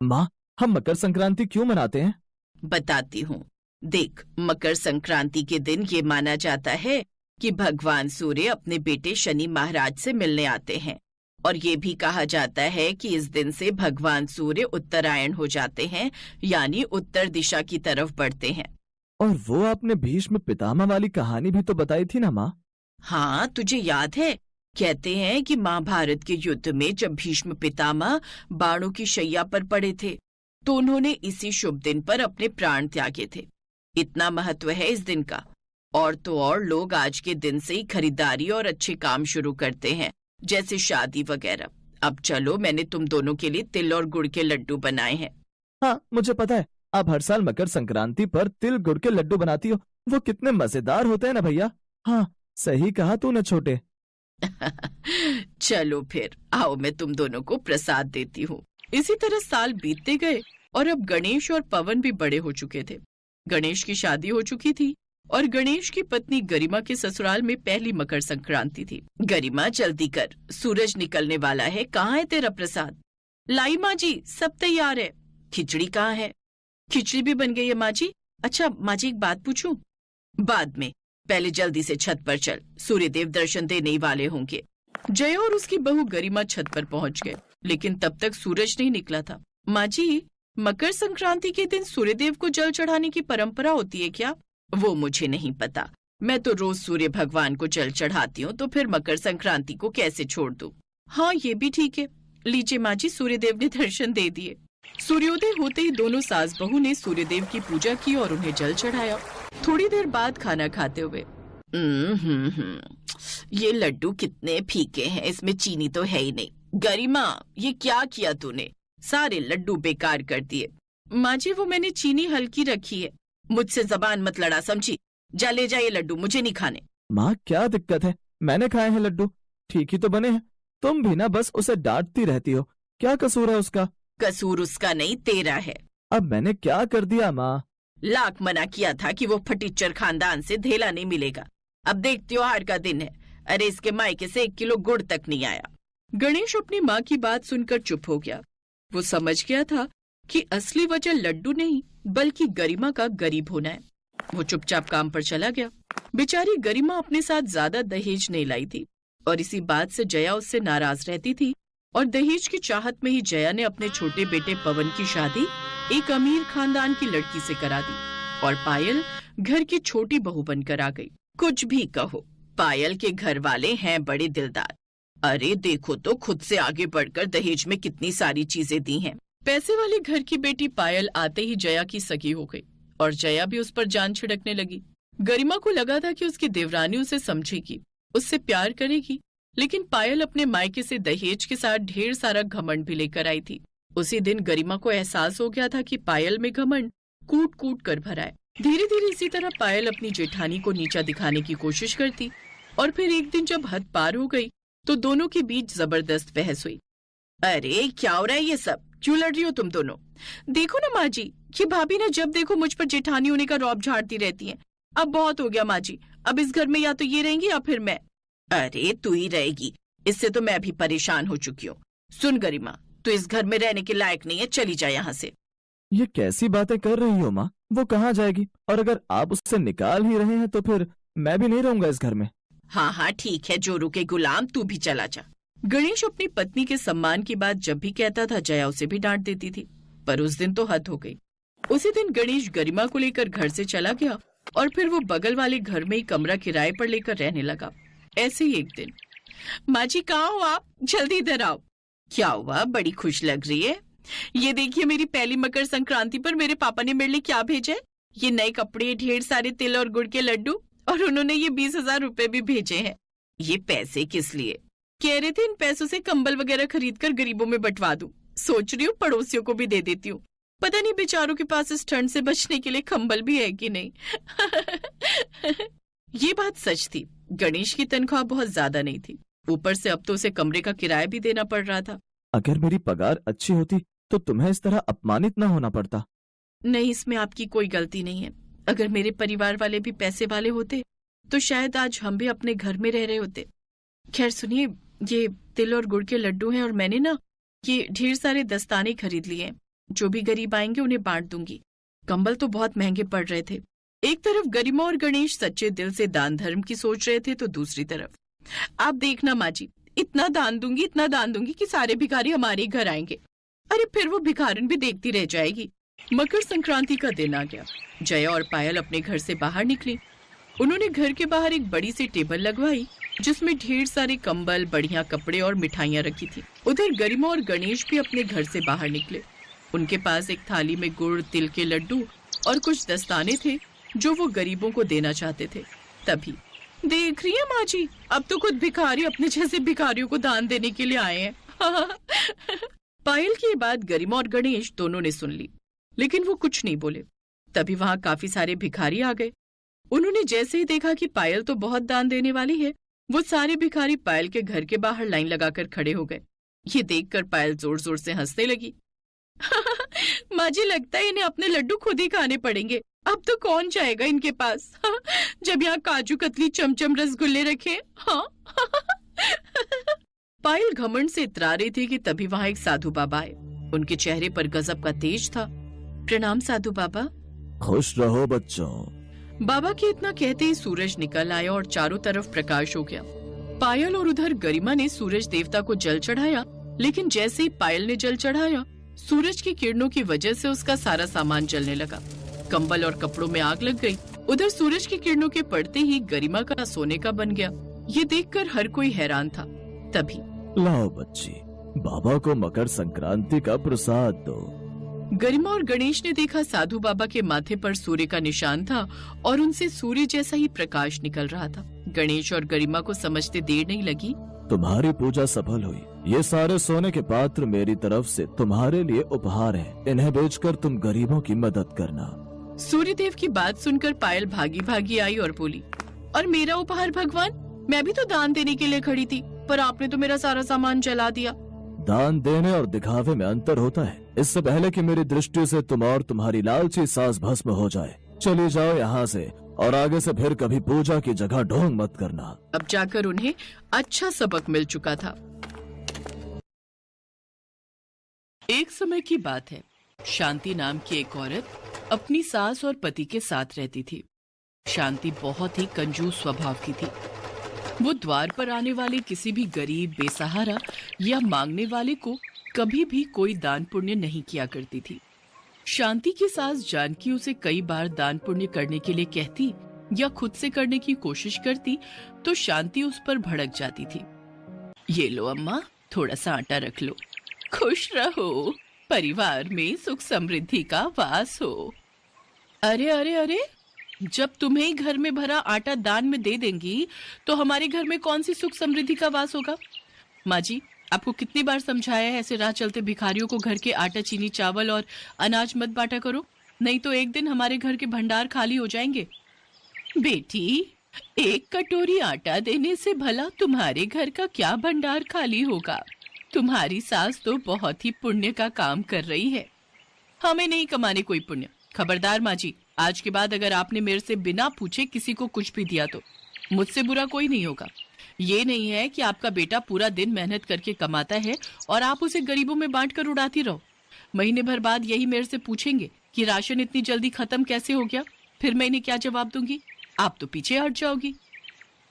माँ, हम मकर संक्रांति क्यों मनाते हैं? बताती हूँ। देख, मकर संक्रांति के दिन ये माना जाता है कि भगवान सूर्य अपने बेटे शनि महाराज से मिलने आते हैं, और ये भी कहा जाता है कि इस दिन से भगवान सूर्य उत्तरायण हो जाते हैं, यानी उत्तर दिशा की तरफ बढ़ते हैं। और वो आपने भीष्म पितामह वाली कहानी भी तो बताई थी ना माँ? हाँ, तुझे याद है? कहते हैं कि महाभारत के युद्ध में जब भीष्म पितामह बाणों की शैया पर पड़े थे, तो उन्होंने इसी शुभ दिन पर अपने प्राण त्यागे थे। इतना महत्व है इस दिन का। और तो और लोग आज के दिन से ही खरीदारी और अच्छे काम शुरू करते हैं, जैसे शादी वगैरह। अब चलो, मैंने तुम दोनों के लिए तिल और गुड़ के लड्डू बनाए हैं। हाँ, मुझे पता है। आप हर साल मकर संक्रांति पर तिल गुड़ के लड्डू बनाती हो। वो कितने मजेदार होते हैं ना भैया। हाँ, सही कहा तूने छोटे। चलो फिर आओ, मैं तुम दोनों को प्रसाद देती हूँ। इसी तरह साल बीतते गए और अब गणेश और पवन भी बड़े हो चुके थे। गणेश की शादी हो चुकी थी और गणेश की पत्नी गरिमा के ससुराल में पहली मकर संक्रांति थी। गरिमा, जल्दी कर, सूरज निकलने वाला है। कहाँ है तेरा प्रसाद? लाई माँ जी, सब तैयार है। खिचड़ी कहाँ है? खिचड़ी भी बन गई है माँ जी। अच्छा माँ जी, एक बात पूछूं? बाद में, पहले जल्दी से छत पर चल, सूर्यदेव दर्शन देने ही वाले होंगे। जय और उसकी बहू गरिमा छत पर पहुंच गए, लेकिन तब तक सूरज नहीं निकला था। माँ जी, मकर संक्रांति के दिन सूर्यदेव को जल चढ़ाने की परंपरा होती है क्या? वो मुझे नहीं पता। मैं तो रोज सूर्य भगवान को जल चढ़ाती हूँ, तो फिर मकर संक्रांति को कैसे छोड़ दूँ? हाँ, ये भी ठीक है। लीजिए माँ जी, सूर्यदेव ने दर्शन दे दिए। सूर्योदय होते ही दोनों सास बहू ने सूर्यदेव की पूजा की और उन्हें जल चढ़ाया। थोड़ी देर बाद खाना खाते हुए, ये लड्डू कितने फीके हैं, इसमें चीनी तो है ही नहीं। गरिमा, ये क्या किया तूने? सारे लड्डू बेकार कर दिए। माँ जी, वो मैंने चीनी हल्की रखी है। मुझसे जबान मत लड़ा, समझी? जा ले जा ये लड्डू, मुझे नहीं खाने। माँ, क्या दिक्कत है? मैंने खाए हैं लड्डू, ठीक ही तो बने हैं। तुम भी ना बस उसे डांटती रहती हो। क्या कसूर है उसका? कसूर उसका नहीं, तेरा है। अब मैंने क्या कर दिया माँ? लाख मना किया था कि वो फटीचर खानदान से धेला नहीं मिलेगा। अब देख, त्योहार का दिन है। अरे, इसके मायके से 1 किलो गुड़ तक नहीं आया। गणेश अपनी माँ की बात सुनकर चुप हो गया। वो समझ गया था कि असली वजह लड्डू नहीं, बल्कि गरिमा का गरीब होना है। वो चुपचाप काम पर चला गया। बेचारी गरिमा अपने साथ ज्यादा दहेज नहीं लाई थी, और इसी बात से जया उससे नाराज रहती थी। और दहेज की चाहत में ही जया ने अपने छोटे बेटे पवन की शादी एक अमीर खानदान की लड़की से करा दी, और पायल घर की छोटी बहू बनकर आ गई। कुछ भी कहो, पायल के घर वाले हैं बड़े दिलदार। अरे देखो तो, खुद से आगे बढ़कर दहेज में कितनी सारी चीजें दी हैं। पैसे वाले घर की बेटी पायल आते ही जया की सगी हो गई, और जया भी उस पर जान छिड़कने लगी। गरिमा को लगा था कि उसकी देवरानी उसे समझेगी, उससे प्यार करेगी, लेकिन पायल अपने मायके से दहेज के साथ ढेर सारा घमंड भी लेकर आई थी। उसी दिन गरिमा को एहसास हो गया था कि पायल में घमंड कूट कूट कर भरा है। धीरे धीरे इसी तरह पायल अपनी जेठानी को नीचा दिखाने की कोशिश करती, और फिर एक दिन जब हद पार हो गई तो दोनों के बीच जबरदस्त बहस हुई। अरे क्या हो रहा है ये सब? क्यों लड़ रही हो तुम दोनों? देखो ना माँ जी, ये भाभी ना जब देखो मुझ पर जेठानी होने का रौब झाड़ती रहती हैं। अब बहुत हो गया माँ जी, अब इस घर में या तो ये रहेंगी या फिर मैं। अरे तू ही रहेगी, इससे तो मैं भी परेशान हो चुकी हूँ। सुन गरिमा, तू इस घर में रहने के लायक नहीं है, चली जा यहाँ से। ये कैसी बातें कर रही हो माँ? वो कहाँ जाएगी? और अगर आप उससे निकाल ही रहे हैं तो फिर मैं भी नहीं रहूंगा इस घर में। हाँ हाँ ठीक है, जोरू के गुलाम, तू भी चला जा। गणेश अपनी पत्नी के सम्मान की बात जब भी कहता था, जया उसे भी डांट देती थी, पर उस दिन तो हद हो गई। उसी दिन गणेश गरिमा को लेकर घर से चला गया, और फिर वो बगल वाले घर में ही कमरा किराए पर लेकर रहने लगा। ऐसे ही एक दिन, माँ जी कहाँ हो आप? जल्दी इधर आओ। क्या हुआ, बड़ी खुश लग रही है? ये देखिए, मेरी पहली मकर संक्रांति पर मेरे पापा ने मेरे लिए क्या भेजा है। ये नए कपड़े, ढेर सारे तिल और गुड़ के लड्डू, और उन्होंने ये 20,000 रुपए भी भेजे हैं। ये पैसे किस लिए? कह रहे थे इन पैसों से कंबल वगैरह खरीद कर गरीबों में बंटवा दूं। सोच रही हूँ पड़ोसियों को भी दे देती हूँ। पता नहीं बेचारों के पास इस ठंड से बचने के लिए कंबल भी है कि नहीं। ये बात सच थी, गणेश की तनख्वाह बहुत ज्यादा नहीं थी, ऊपर से अब तो उसे कमरे का किराया भी देना पड़ रहा था। अगर मेरी पगार अच्छी होती तो तुम्हें इस तरह अपमानित न होना पड़ता। नहीं, इसमें आपकी कोई गलती नहीं है। अगर मेरे परिवार वाले भी पैसे वाले होते तो शायद आज हम भी अपने घर में रह रहे होते। खैर सुनिए, ये तिल और गुड़ के लड्डू हैं, और मैंने ना ये ढेर सारे दस्ताने खरीद लिए हैं। जो भी गरीब आएंगे उन्हें बांट दूंगी। कंबल तो बहुत महंगे पड़ रहे थे। एक तरफ गरिमा और गणेश सच्चे दिल से दान धर्म की सोच रहे थे, तो दूसरी तरफ, आप देखना माँ जी, इतना दान दूंगी कि सारे भिखारी हमारे ही घर आएंगे। अरे फिर वो भिखारन भी देखती रह जाएगी। मकर संक्रांति का दिन आ गया। जया और पायल अपने घर से बाहर निकली। उन्होंने घर के बाहर एक बड़ी सी टेबल लगवाई जिसमें ढेर सारे कंबल, बढ़िया कपड़े और मिठाइयाँ रखी थी। उधर गरिमा और गणेश भी अपने घर से बाहर निकले। उनके पास एक थाली में गुड़, तिल के लड्डू और कुछ दस्ताने थे जो वो गरीबों को देना चाहते थे। तभी, देख रही है माँ जी, अब तो खुद भिखारी अपने जैसे भिखारियों को दान देने के लिए आए हैं। पायल की ये बात गरिमा और गणेश दोनों ने सुन ली, लेकिन वो कुछ नहीं बोले। तभी वहां काफी सारे भिखारी आ गए। उन्होंने जैसे ही देखा कि पायल तो बहुत दान देने वाली है, वो सारे भिखारी पायल के घर के बाहर लाइन लगाकर खड़े हो गए। ये देखकर पायल जोर जोर से हंसने लगी। माँ जी, लगता है इन्हें अपने लड्डू खुद ही खाने पड़ेंगे। अब तो कौन जाएगा इनके पास, जब यहाँ काजू कतली, चमचम, रसगुल्ले रखे। हाँ। पायल घमंड से इतरा रही थी कि तभी वहां एक साधु बाबा आए। उनके चेहरे पर गजब का तेज था। प्रणाम साधु बाबा। खुश रहो बच्चों। बाबा के इतना कहते ही सूरज निकल आया और चारों तरफ प्रकाश हो गया। पायल और उधर गरिमा ने सूरज देवता को जल चढ़ाया, लेकिन जैसे ही पायल ने जल चढ़ाया, सूरज की किरणों की वजह से उसका सारा सामान जलने लगा। कंबल और कपड़ों में आग लग गई। उधर सूरज की किरणों के पड़ते ही गरिमा का सोने का बन गया। ये देखकर हर कोई हैरान था। तभी, लाओ बच्ची, बाबा को मकर संक्रांति का प्रसाद दो। गरिमा और गणेश ने देखा साधु बाबा के माथे पर सूर्य का निशान था और उनसे सूर्य जैसा ही प्रकाश निकल रहा था। गणेश और गरिमा को समझते देर नहीं लगी। तुम्हारी पूजा सफल हुई। ये सारे सोने के पात्र मेरी तरफ से तुम्हारे लिए उपहार हैं। इन्हें बेचकर तुम गरीबों की मदद करना। सूर्यदेव की बात सुनकर पायल भागी भागी आई और बोली, और मेरा उपहार भगवान? मैं भी तो दान देने के लिए खड़ी थी, पर आपने तो मेरा सारा सामान जला दिया। दान देने और दिखावे में अंतर होता है। इससे पहले कि मेरी दृष्टि से तुम और तुम्हारी लालची सास भस्म हो जाए, चली जाओ यहाँ से और आगे से फिर कभी पूजा की जगह ढोंग मत करना। अब जाकर उन्हें अच्छा सबक मिल चुका था। एक समय की बात है। शांति नाम की एक औरत अपनी सास और पति के साथ रहती थी। शांति बहुत ही कंजूस स्वभाव की थी। वो द्वार पर आने वाले किसी भी गरीब, बेसहारा या मांगने वाले को कभी भी कोई दान पुण्य नहीं किया करती थी। शांति की सास जानकी उसे कई बार दान पुण्य करने के लिए कहती या खुद से करने की कोशिश करती तो शांति उस पर भड़क जाती थी। ये लो अम्मा, थोड़ा सा आटा रख लो। खुश रहो, परिवार में सुख समृद्धि का वास हो। अरे अरे अरे, जब तुम्हें ही घर में भरा आटा दान में दे देंगी तो हमारे घर में कौन सी सुख समृद्धि का वास होगा? माँ जी, आपको कितनी बार समझाया है ऐसे राह चलते भिखारियों को घर के आटा, चीनी, चावल और अनाज मत बांटा करो, नहीं तो एक दिन हमारे घर के भंडार खाली हो जाएंगे। बेटी, एक कटोरी आटा देने से भला तुम्हारे घर का क्या भंडार खाली होगा? तुम्हारी सास तो बहुत ही पुण्य का काम कर रही है। हमें नहीं कमाने कोई पुण्य। खबरदार माँ जी, आज के बाद अगर आपने मेरे से बिना पूछे किसी को कुछ भी दिया तो मुझसे बुरा कोई नहीं होगा। ये नहीं है कि आपका बेटा पूरा दिन मेहनत करके कमाता है और आप उसे गरीबों में बांटकर उड़ाती रहो। महीने भर बाद यही मेरे से पूछेंगे कि राशन इतनी जल्दी खत्म कैसे हो गया, फिर मैं इन्हें क्या जवाब दूंगी? आप तो पीछे हट जाओगी।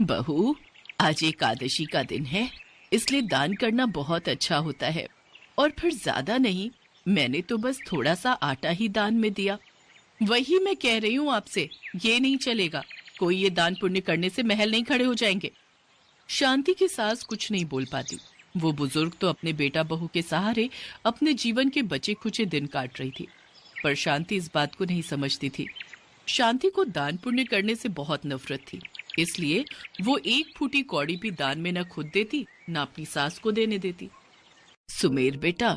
बहू, आज एकादशी का दिन है, इसलिए दान करना बहुत अच्छा होता है। और फिर ज्यादा नहीं, मैंने तो बस थोड़ा सा आटा ही दान में दिया। वही मैं कह रही हूँ आपसे, ये नहीं चलेगा। कोई ये दान पुण्य करने से महल नहीं खड़े हो जाएंगे। शांति की सास कुछ नहीं बोल पाती। वो बुजुर्ग तो अपने बेटा बहू के सहारे अपने जीवन के बचे खुचे दिन काट रही थी, पर शांति इस बात को नहीं समझती थी। शांति को दान पुण्य करने से बहुत नफरत थी, इसलिए वो एक फूटी कौड़ी भी दान में न खुद देती न अपनी सास को देने देती। सुमेर बेटा,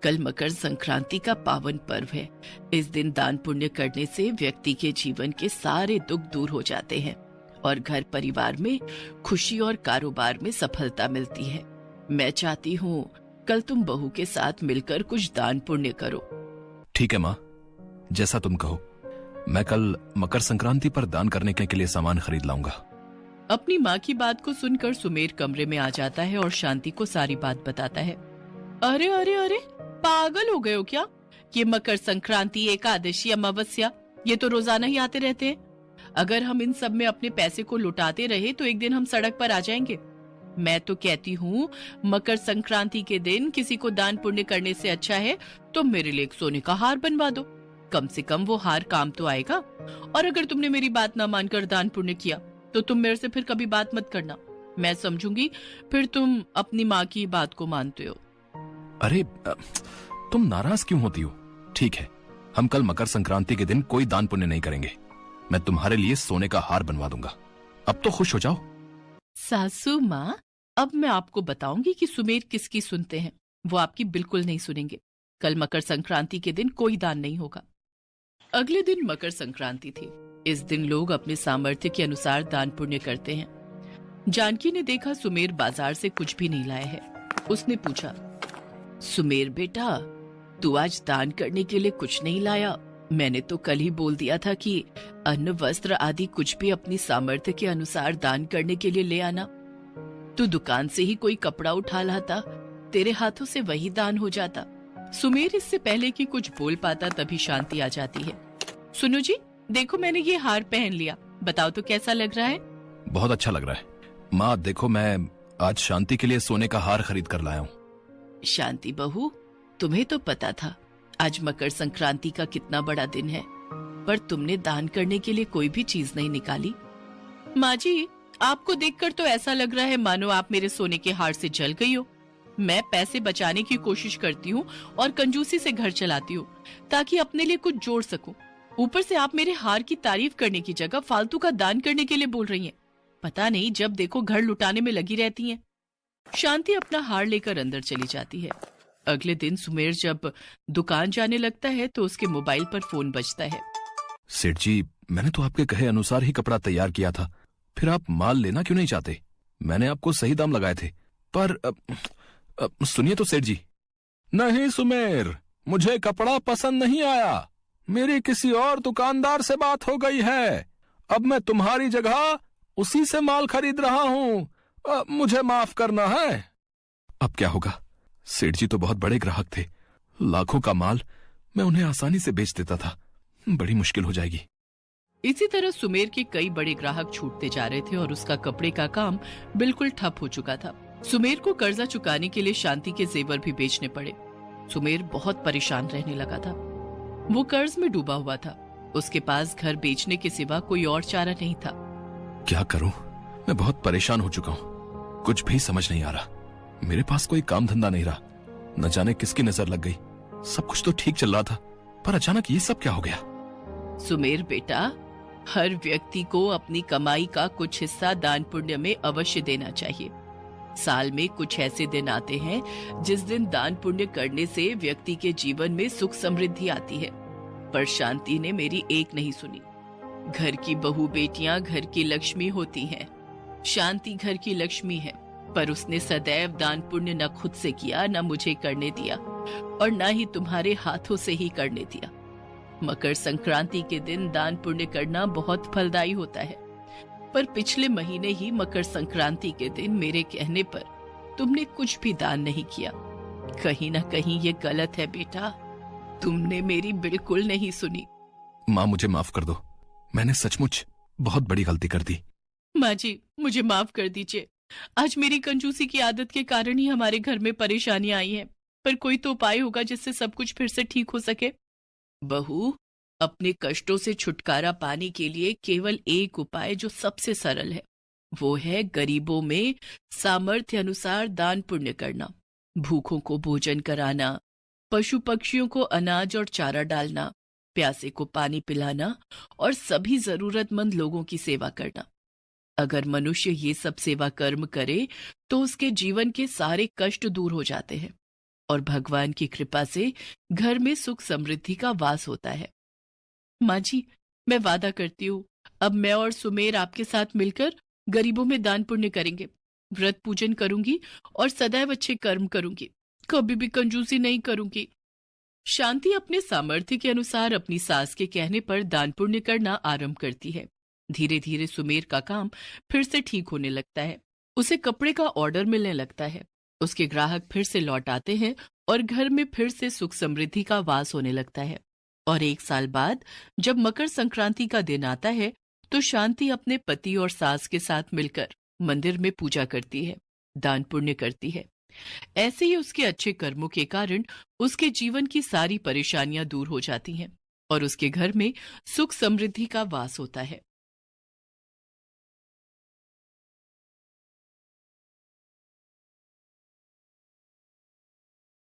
कल मकर संक्रांति का पावन पर्व है। इस दिन दान पुण्य करने से व्यक्ति के जीवन के सारे दुख दूर हो जाते हैं और घर परिवार में खुशी और कारोबार में सफलता मिलती है। मैं चाहती हूँ कल तुम बहू के साथ मिलकर कुछ दान पुण्य करो। ठीक है माँ, जैसा तुम कहो। मैं कल मकर संक्रांति पर दान करने के लिए सामान खरीद लाऊंगा। अपनी माँ की बात को सुनकर सुमेर कमरे में आ जाता है और शांति को सारी बात बताता है। अरे अरे अरे, पागल हो गए हो क्या? ये मकर संक्रांति, एकादशी, अमावस्या, ये तो रोजाना ही आते रहते हैं। अगर हम इन सब में अपने पैसे को लुटाते रहे तो एक दिन हम सड़क पर आ जाएंगे। मैं तो कहती हूँ मकर संक्रांति के दिन किसी को दान पुण्य करने से अच्छा है तो मेरे लिए एक सोने का हार बनवा दो। कम से कम वो हार काम तो आएगा। और अगर तुमने मेरी बात ना मानकर दान पुण्य किया तो तुम मेरे से फिर कभी बात मत करना। मैं समझूंगी फिर तुम अपनी माँ की बात को मानते हो। अरे तुम नाराज क्यों होती हो? ठीक है, हम कल मकर संक्रांति के दिन कोई दान पुण्य नहीं करेंगे। मैं तुम्हारे लिए सोने का हार बनवा दूंगा। अब तो खुश हो जाओ। सासू माँ, अब मैं आपको बताऊंगी कि सुमेर किसकी सुनते हैं। वो आपकी बिल्कुल नहीं सुनेंगे। कल मकर संक्रांति के दिन कोई दान नहीं होगा। अगले दिन मकर संक्रांति थी। इस दिन लोग अपने सामर्थ्य के अनुसार दान पुण्य करते हैं। जानकी ने देखा सुमेर बाजार से कुछ भी नहीं लाया है। उसने पूछा, सुमेर बेटा, तू आज दान करने के लिए कुछ नहीं लाया? मैंने तो कल ही बोल दिया था कि अन्न वस्त्र आदि कुछ भी अपनी सामर्थ्य के अनुसार दान करने के लिए ले आना। तू दुकान से ही कोई कपड़ा उठा लाता, तेरे हाथों से वही दान हो जाता। सुमेर इससे पहले कि कुछ बोल पाता तभी शांति आ जाती है। सुनो जी, देखो मैंने ये हार पहन लिया, बताओ तो कैसा लग रहा है? बहुत अच्छा लग रहा है माँ। देखो, मैं आज शांति के लिए सोने का हार खरीद कर लाया हूँ। शांति बहू, तुम्हें तो पता था आज मकर संक्रांति का कितना बड़ा दिन है, पर तुमने दान करने के लिए कोई भी चीज नहीं निकाली। माँ जी, आपको देखकर तो ऐसा लग रहा है मानो आप मेरे सोने के हार से जल गई हो। मैं पैसे बचाने की कोशिश करती हूँ और कंजूसी से घर चलाती हूँ ताकि अपने लिए कुछ जोड़ सकूं। ऊपर से आप मेरे हार की तारीफ करने की जगह फालतू का दान करने के लिए बोल रही हैं। पता नहीं जब देखो घर लुटाने में लगी रहती हैं। शांति अपना हार लेकर अंदर चली जाती है। अगले दिन सुमेर जब दुकान जाने लगता है तो उसके मोबाइल पर फोन बजता है। सेठ जी, मैंने तो आपके कहे अनुसार ही कपड़ा तैयार किया था, फिर आप माल लेना क्यों नहीं चाहते? मैंने आपको सही दाम लगाए थे। पर सुनिए तो सेठ जी। नहीं सुमेर, मुझे कपड़ा पसंद नहीं आया। मेरी किसी और दुकानदार से बात हो गई है। अब मैं तुम्हारी जगह उसी से माल खरीद रहा हूँ। मुझे माफ करना है। अब क्या होगा? सेठ जी तो बहुत बड़े ग्राहक थे। लाखों का माल मैं उन्हें आसानी से बेच देता था। बड़ी मुश्किल हो जाएगी। इसी तरह सुमेर के कई बड़े ग्राहक छूटते जा रहे थे और उसका कपड़े का काम बिल्कुल ठप हो चुका था। सुमेर को कर्जा चुकाने के लिए शांति के जेवर भी बेचने पड़े। सुमेर बहुत परेशान रहने लगा था। वो कर्ज में डूबा हुआ था। उसके पास घर बेचने के सिवा कोई और चारा नहीं था। क्या करूं? मैं बहुत परेशान हो चुका हूं। कुछ भी समझ नहीं आ रहा। मेरे पास कोई काम धंधा नहीं रहा। न जाने किसकी नजर लग गई। सब कुछ तो ठीक चल रहा था, पर अचानक ये सब क्या हो गया? सुमेर बेटा, हर व्यक्ति को अपनी कमाई का कुछ हिस्सा दान पुण्य में अवश्य देना चाहिए। साल में कुछ ऐसे दिन आते हैं जिस दिन दान पुण्य करने से व्यक्ति के जीवन में सुख समृद्धि आती है, पर शांति ने मेरी एक नहीं सुनी। घर की बहू बेटियां घर की लक्ष्मी होती हैं। शांति घर की लक्ष्मी है, पर उसने सदैव दान पुण्य न खुद से किया, न मुझे करने दिया और न ही तुम्हारे हाथों से ही करने दिया। मकर संक्रांति के दिन दान पुण्य करना बहुत फलदायी होता है, पर पिछले महीने ही मकर संक्रांति के दिन मेरे कहने पर तुमने कुछ भी दान नहीं किया। कहीं ना कहीं ये गलत है बेटा। तुमने मेरी बिल्कुल नहीं सुनी। माँ, मुझे माफ कर दो। मैंने सचमुच बहुत बड़ी गलती कर दी। माँ जी, मुझे माफ कर दीजिए। आज मेरी कंजूसी की आदत के कारण ही हमारे घर में परेशानियां आई हैं, पर कोई तो उपाय होगा जिससे सब कुछ फिर से ठीक हो सके। बहू, अपने कष्टों से छुटकारा पाने के लिए केवल एक उपाय जो सबसे सरल है, वो है गरीबों में सामर्थ्य अनुसार दान पुण्य करना, भूखों को भोजन कराना, पशु पक्षियों को अनाज और चारा डालना, प्यासे को पानी पिलाना और सभी जरूरतमंद लोगों की सेवा करना। अगर मनुष्य ये सब सेवा कर्म करे तो उसके जीवन के सारे कष्ट दूर हो जाते हैं और भगवान की कृपा से घर में सुख समृद्धि का वास होता है। माँ जी, मैं वादा करती हूँ, अब मैं और सुमेर आपके साथ मिलकर गरीबों में दान पुण्य करेंगे, व्रत पूजन करूंगी और सदैव अच्छे कर्म करूंगी, कभी भी कंजूसी नहीं करूंगी। शांति अपने सामर्थ्य के अनुसार अपनी सास के कहने पर दान पुण्य करना आरंभ करती है। धीरे धीरे सुमेर का काम फिर से ठीक होने लगता है। उसे कपड़े का ऑर्डर मिलने लगता है। उसके ग्राहक फिर से लौट आते हैं और घर में फिर से सुख समृद्धि का वास होने लगता है। और 1 साल बाद जब मकर संक्रांति का दिन आता है तो शांति अपने पति और सास के साथ मिलकर मंदिर में पूजा करती है, दान पुण्य करती है। ऐसे ही उसके अच्छे कर्मों के कारण उसके जीवन की सारी परेशानियां दूर हो जाती हैं और उसके घर में सुख समृद्धि का वास होता है।